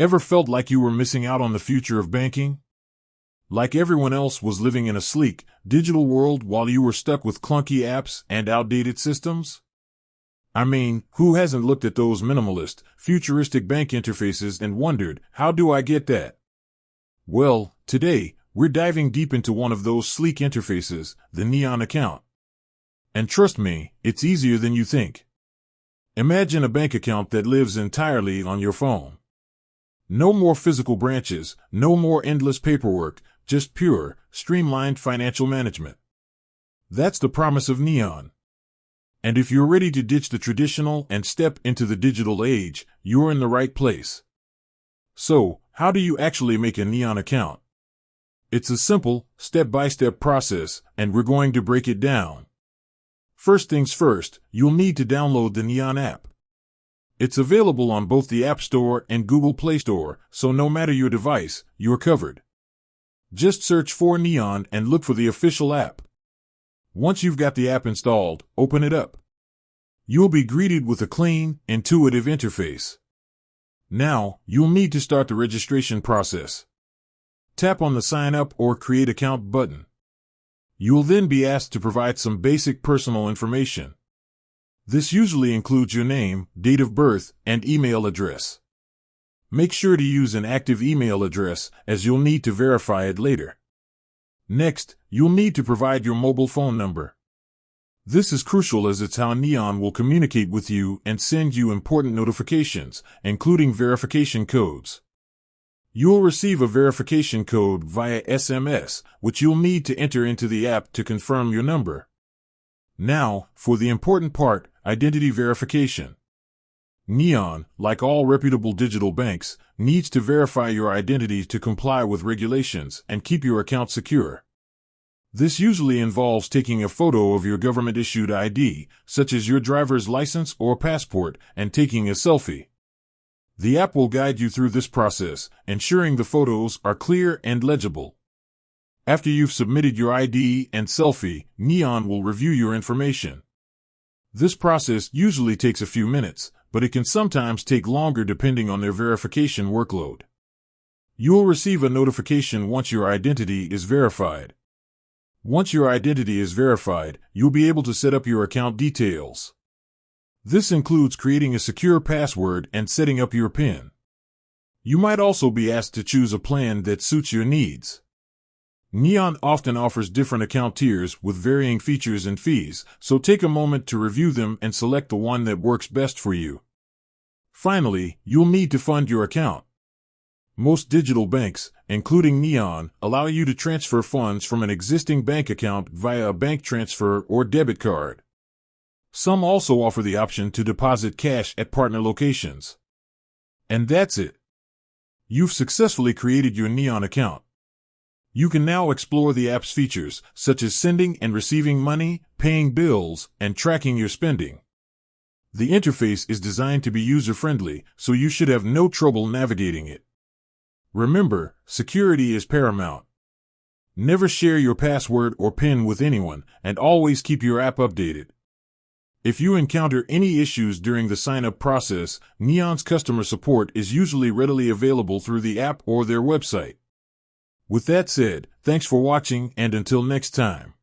Ever felt like you were missing out on the future of banking? Like everyone else was living in a sleek, digital world while you were stuck with clunky apps and outdated systems? I mean, who hasn't looked at those minimalist, futuristic bank interfaces and wondered, how do I get that? Well, today, we're diving deep into one of those sleek interfaces, the Neon account. And trust me, it's easier than you think. Imagine a bank account that lives entirely on your phone. No more physical branches, no more endless paperwork, just pure, streamlined financial management. That's the promise of Neon. And if you're ready to ditch the traditional and step into the digital age, you're in the right place. So, how do you actually make a Neon account? It's a simple, step-by-step process, and we're going to break it down. First things first, you'll need to download the Neon app. It's available on both the App Store and Google Play Store, so no matter your device, you're covered. Just search for Neon and look for the official app. Once you've got the app installed, open it up. You'll be greeted with a clean, intuitive interface. Now, you'll need to start the registration process. Tap on the Sign Up or Create Account button. You'll then be asked to provide some basic personal information. This usually includes your name, date of birth, and email address. Make sure to use an active email address, as you'll need to verify it later. Next, you'll need to provide your mobile phone number. This is crucial as it's how Neon will communicate with you and send you important notifications, including verification codes. You'll receive a verification code via SMS, which you'll need to enter into the app to confirm your number. Now, for the important part, identity verification. Neon, like all reputable digital banks, needs to verify your identity to comply with regulations and keep your account secure. This usually involves taking a photo of your government-issued ID, such as your driver's license or passport, and taking a selfie. The app will guide you through this process, ensuring the photos are clear and legible. After you've submitted your ID and selfie, Neon will review your information. This process usually takes a few minutes, but it can sometimes take longer depending on their verification workload. You'll receive a notification once your identity is verified. Once your identity is verified, you'll be able to set up your account details. This includes creating a secure password and setting up your PIN. You might also be asked to choose a plan that suits your needs. Neon often offers different account tiers with varying features and fees, so take a moment to review them and select the one that works best for you. Finally, you'll need to fund your account. Most digital banks, including Neon, allow you to transfer funds from an existing bank account via a bank transfer or debit card. Some also offer the option to deposit cash at partner locations. And that's it. You've successfully created your Neon account. You can now explore the app's features, such as sending and receiving money, paying bills, and tracking your spending. The interface is designed to be user-friendly, so you should have no trouble navigating it. Remember, security is paramount. Never share your password or PIN with anyone, and always keep your app updated. If you encounter any issues during the sign-up process, Neon's customer support is usually readily available through the app or their website. With that said, thanks for watching, and until next time.